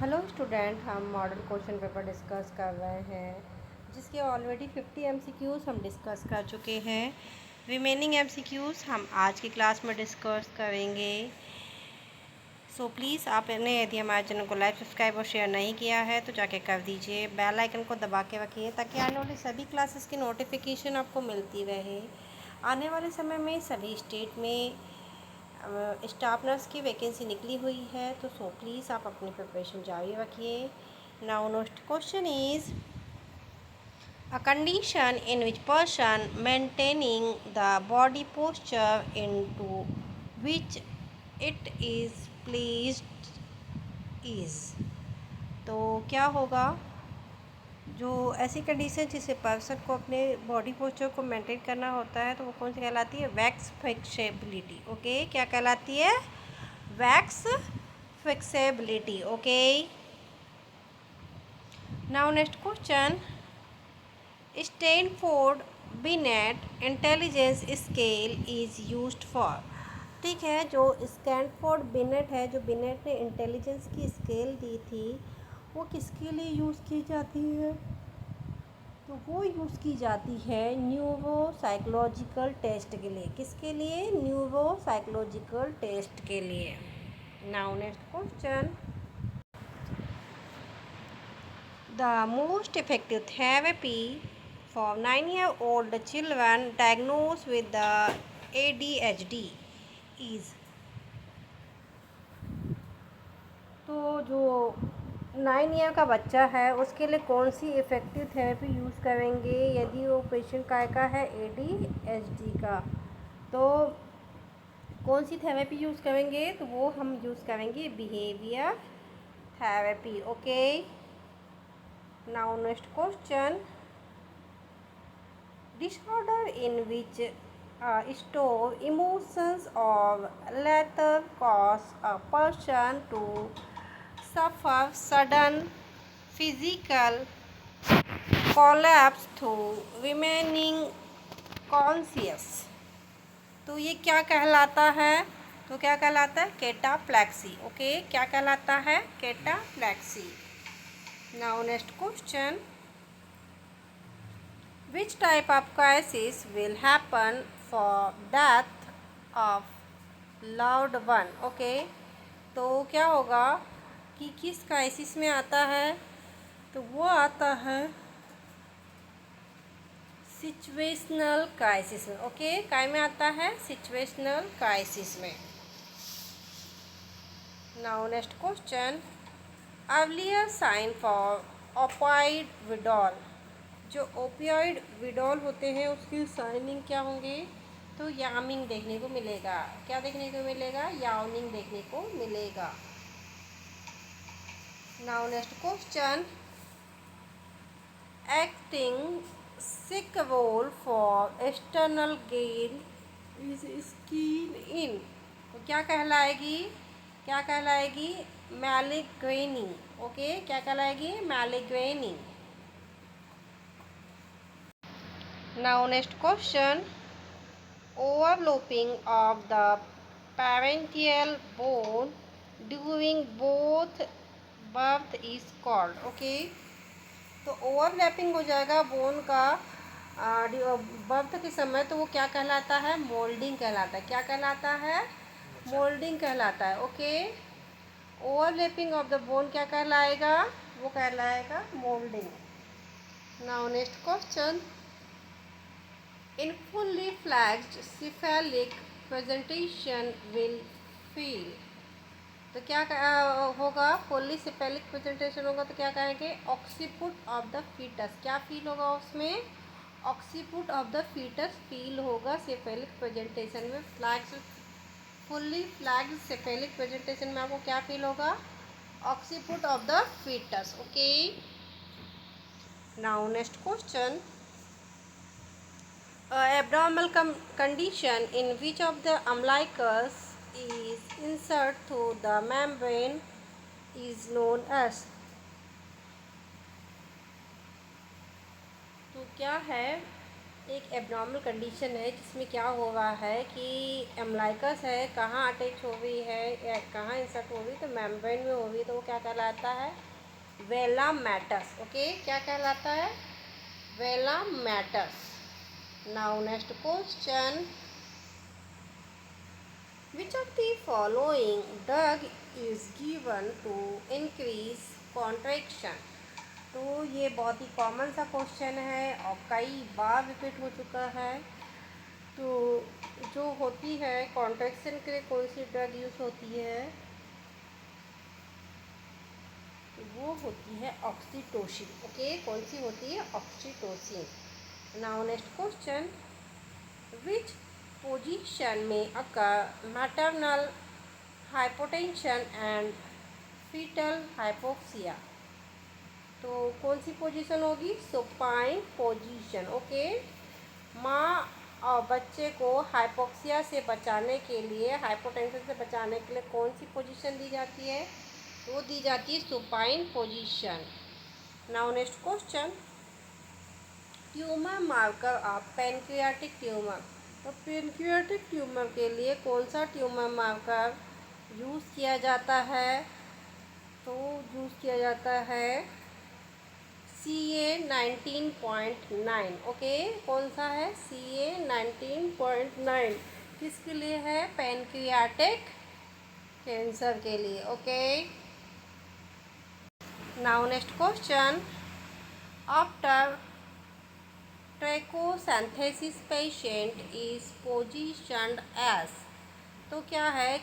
Hello student, हम model question paper discuss कर रहे हैं जिसके ऑलरेडी 50 एमसीक्यूज़ हम डिस्कस कर चुके हैं। रिमेनिंग एमसीक्यूज़ हम आज की क्लास में डिस्कस करेंगे। सो प्लीज़ आपने यदि हमारे चैनल को लाइक, सब्सक्राइब और शेयर नहीं किया है तो जाके कर दीजिए। बेल आइकन को दबा के रखिए ताकि आने वाली सभी क्लासेस की नोटिफिकेशन आपको मिलती रहे। आने वाले समय में सभी स्टेट में स्टाफ नर्स की वैकेंसी निकली हुई है, तो सो प्लीज़ आप अपनी प्रिपरेशन जारी रखिए। Now next question is a condition in which person maintaining the body posture into which it is placed is। तो क्या होगा, जो ऐसी कंडीशन जिसे पर्सन को अपने बॉडी पोस्चर को मेंटेन करना होता है तो वो कौन सी कहलाती है? Wax flexibility. ओके, क्या कहलाती है? Wax flexibility. Okay, now next question, Stanford beneath intelligence scale is used for. ठीक है, जो स्टैनफोर्ड बिनेट है, जो बिनेट ने इंटेलिजेंस की स्केल दी थी, वो किसके लिए यूज़ की जाती है? तो वो यूज़ की जाती है न्यूरो साइकोलॉजिकल टेस्ट के लिए। किसके लिए? न्यूरो साइकोलॉजिकल टेस्ट के लिए। Now next question, the most effective therapy for 9-year-old children diagnosed with the ADHD is। तो जो 9 ईयर का बच्चा है उसके लिए कौन सी इफ़ेक्टिव थेरेपी यूज़ करेंगे यदि वो पेशेंट का है ADHD का? तो कौन सी थेरेपी यूज़ करेंगे? तो वो हम यूज़ करेंगे behaviour therapy. Okay, now next question, disorder in which store emotions और later cause a person to suffer sudden physical collapse through remaining conscious। तो ये क्या कहलाता है? तो क्या कहलाता है? कैटाप्लेक्सी। ओके, क्या कहलाता है? Cataplexy. Now next question, which type of crisis will happen for death of loved one. Okay, तो क्या होगा कि किस क्राइसिस में आता है? तो वो आता है सिचुएशनल क्राइसिस में। ओके, काय में आता है? सिचुएशनल क्राइसिस में। Now next question, earlier sign for opioid withdrawal. जो ओपियोइड विड्रॉल होते हैं उसकी साइनिंग क्या होंगे? तो यामिंग देखने को मिलेगा। क्या देखने को मिलेगा? यामिंग देखने को मिलेगा। Now next question, acting sick role for external gain is skin in। तो क्या कहलाएगी? क्या कहलाएगी? मैलिग्रेनिंग। ओके, क्या कहलाएगी? Malingering. Now next question, overlapping of the parietal bone during both birth is called. Okay, तो ओवरलैपिंग हो जाएगा बोन का बर्थ के समय, तो वो क्या कहलाता है? मोल्डिंग कहलाता है। क्या कहलाता है? मोल्डिंग कहलाता है। Okay, overlapping of the bone क्या कहलाएगा? वो कहलाएगा moulding. Now next question, in fully flexed cephalic presentation will feel. तो क्या होगा? फुल्ली सिफेलिक प्रेजेंटेशन होगा तो क्या कहेंगे? Occiput of the foetus. क्या फील होगा उसमें? Occiput of the foetus feel होगा सिफेलिक प्रेजेंटेशन में। फुल्ली फ्लैग्ड सिफेलिक प्रेजेंटेशन में आपको क्या फील होगा? Occiput of the foetus. Okay, now next question, abnormal condition in which of the umbilicus is insert through the membrane is known as। तो क्या है? एक एबनॉर्मल कंडीशन है जिसमें क्या हो रहा है कि एम्बलाइकस है, कहाँ अटैच हो रही है या कहाँ इंसर्ट हो रही, तो मेम्ब्रेन में हो रही, तो वो क्या कहलाता है? वेलामेटस। ओके, क्या कहलाता है? Velamentous. Now next question, which of the following drug is given to increase contraction? तो ये बहुत ही कॉमन सा क्वेश्चन है और कई बार रिपीट हो चुका है। तो जो होती है कॉन्ट्रैक्शन के लिए कौन सी ड्रग यूज़ होती है? वो होती है ऑक्सीटोसिन। ओके, कौन सी होती है? Oxytocin. Now next question, which position में occur maternal hypotension and foetal hypoxia? तो कौन सी पोजीशन होगी? Supine position. ओके, माँ और बच्चे को हाइपोक्सिया से बचाने के लिए, हाइपोटेंशन से बचाने के लिए कौन सी पोजीशन दी जाती है? वो दी जाती है supine position. Now next question, tumour marker of pancreatic tumour. तो पैनक्रियाटिक ट्यूमर के लिए कौन सा ट्यूमर मार्कर यूज़ किया जाता है? तो यूज़ किया जाता है CA19.9। ओके, कौन सा है? CA19.9 किसके लिए है? पैनक्रियाटिक कैंसर के लिए। Okay, now next question, after thoracentesis patient is positioned as. तो क्या है?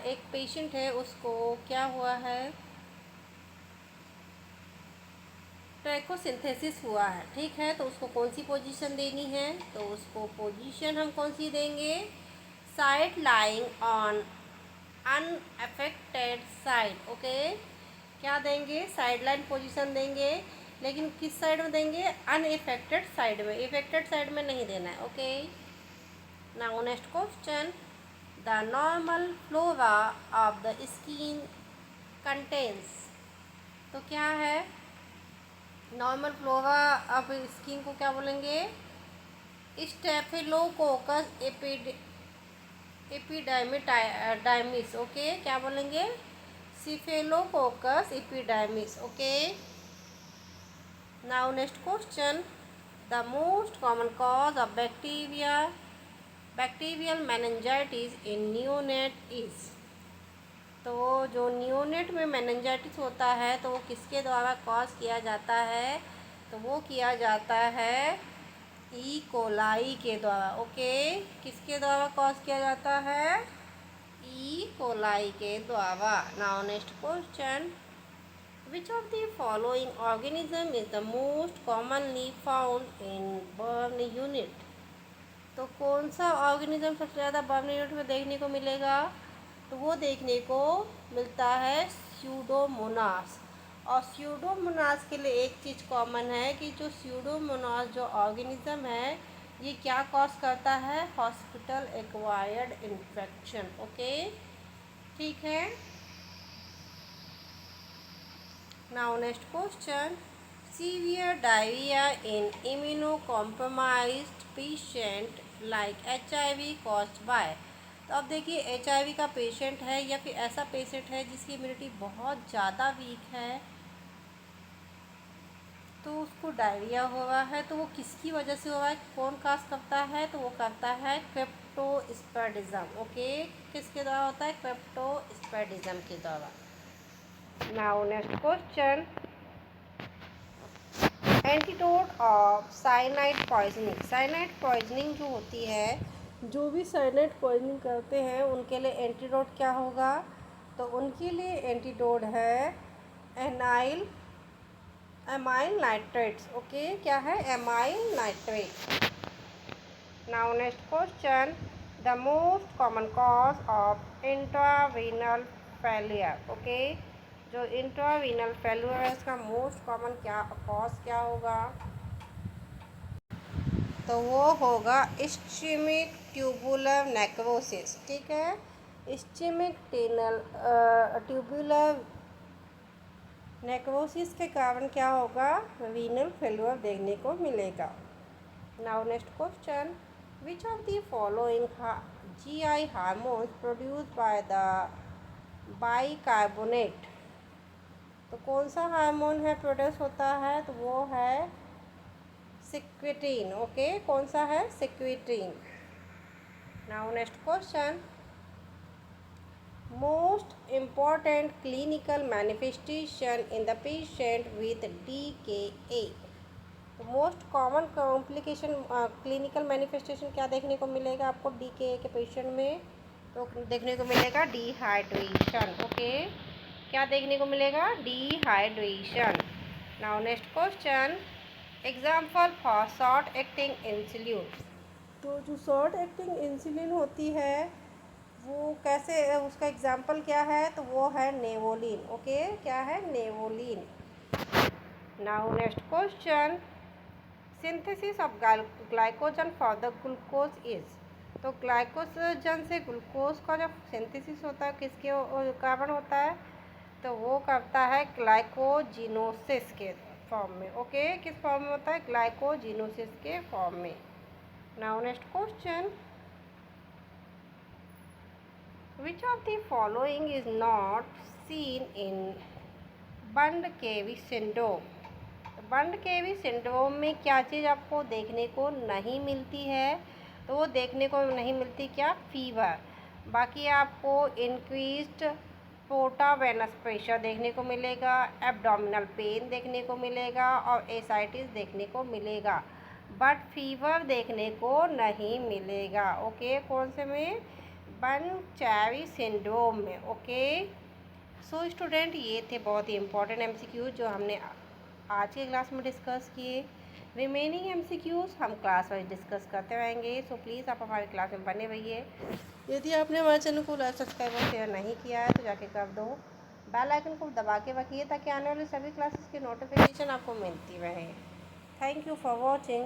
एक पेशेंट है, उसको क्या हुआ है? ट्रैकोसिंथेसिस हुआ है, ठीक है। तो उसको कौन सी पोजीशन देनी है? तो उसको पोजीशन हम कौन सी देंगे? Side lying on unaffected side. Okay, क्या देंगे? साइड लाइन पोजिशन देंगे, लेकिन किस साइड में देंगे? अनइफेक्टेड साइड में, इफेक्टेड साइड में नहीं देना है। Okay, now next question, the normal flora of the skin contains. तो क्या है? नॉर्मल फ्लोरा ऑफ स्किन को क्या बोलेंगे? Staphylococcus epidermidis. ओके, क्या बोलेंगे? Staphylococcus epidermidis. Okay, now next question, the most common cause of bacterial meningitis in neonate is. तो जो न्यूनेट में मेनिंजाइटिस होता है तो वो किसके द्वारा कॉज किया जाता है? तो वो किया जाता है ई कोलाई के द्वारा। ओके, किसके द्वारा कॉज किया जाता है? ई कोलाई के द्वारा। Now next question, which of the following organism is the most commonly found in burn unit. तो कौन सा ऑर्गेनिज्म सबसे ज़्यादा बर्न यूनिट में देखने को मिलेगा? तो वो देखने को मिलता है स्यूडोमोनास। और स्यूडोमोनास के लिए एक चीज़ कॉमन है कि जो स्यूडोमोनास जो ऑर्गेनिज्म है, ये क्या कॉज करता है? Hospital acquired infection. ओके, ठीक है। Now next question, severe diarrhoea in immuno compromised patient like HIV caused by. तो अब देखिए, HIV का पेशेंट है या फिर ऐसा पेशेंट है जिसकी इम्यूनिटी बहुत ज़्यादा वीक है, तो उसको डायरिया हो रहा है, तो वो किसकी वजह से हो रहा है? कौन काज करता है? तो वो करता है क्रिप्टोस्पैडिज्म। ओके, किसके द्वारा होता है? क्रिप्टोस्पैडिज्म के द्वारा। Now next question, antidote of cyanide poisoning. Cyanide poisoning जो होती है, जो भी साइनाइड पॉइजनिंग करते हैं उनके लिए एंटीडोट क्या होगा? तो उनके लिए एंटीडोट है एमाइल नाइट्रेट्स। ओके, क्या है? Amyl nitrate. Now next question, the most common cause of intrarenal failure. Okay, जो इंट्रावीनल फेलियर है इसका मोस्ट कॉमन कॉज क्या होगा? तो वो होगा इस्चेमिक ट्यूबुलर नेक्रोसिस। ठीक है, इस्चेमिक ट्यूबुलर नेक्रोसिस के कारण क्या होगा? रीनल फेलियर देखने को मिलेगा। Now next question. Which of the following GI hormones produced by the bicarbonate? तो कौन सा हार्मोन है प्रोड्यूस होता है? तो वो है सिक्वेटिन. ओके, कौन सा है? Secretin. Now next question. Most important clinical manifestation in the patient with DKA. तो most common complication clinical manifestation क्या देखने को मिलेगा आपको DKA के पेशेंट में? तो देखने को मिलेगा डिहाइड्रेशन. ओके, क्या देखने को मिलेगा? Dehydration. Now next question. Example for short acting insulin. तो जो शॉर्ट एक्टिंग इंसुलिन होती है वो कैसे, उसका एग्जाम्पल क्या है? तो वो है नेवोलिन. ओके, क्या है? Novolin. Now next question. Synthesis of glycogen for the glucose is. तो ग्लाइकोजन से ग्लूकोज का जो सिंथेसिस होता है किसके कारण होता है? तो वो करता है ग्लाइकोजिनोसिस के फॉर्म में. ओके, किस फॉर्म में होता है? ग्लाइकोजिनोसिस के फॉर्म में. Now next question. Which of the following is not seen in बंड-केवी syndrome. बंड-केवी syndrome में क्या चीज़ आपको देखने को नहीं मिलती है? तो वो देखने को नहीं मिलती क्या? फीवर. बाकी आपको इंक्रीज्ड पोर्टावेनस प्रेशर देखने को मिलेगा, एब्डोमिनल पेन देखने को मिलेगा और एसाइटिस देखने को मिलेगा, बट फीवर देखने को नहीं मिलेगा. ओके, कौन से में? बंड-केवी सिंड्रोम में. ओके, सो स्टूडेंट, ये थे बहुत ही इंपॉर्टेंट MCQ जो हमने आज के क्लास में डिस्कस किए. रिमेनिंग MCQs हम क्लास वाइज डिस्कस करते रहेंगे. सो प्लीज़ आप हमारे क्लास में बने रहिए. यदि आपने हमारे चैनल को लाइक, सब्सक्राइब और शेयर नहीं किया है तो जाके कर दो. बेल आइकन को दबा के रखिए ताकि आने वाली सभी क्लासेस की नोटिफिकेशन आपको मिलती रहे. Thank you for watching.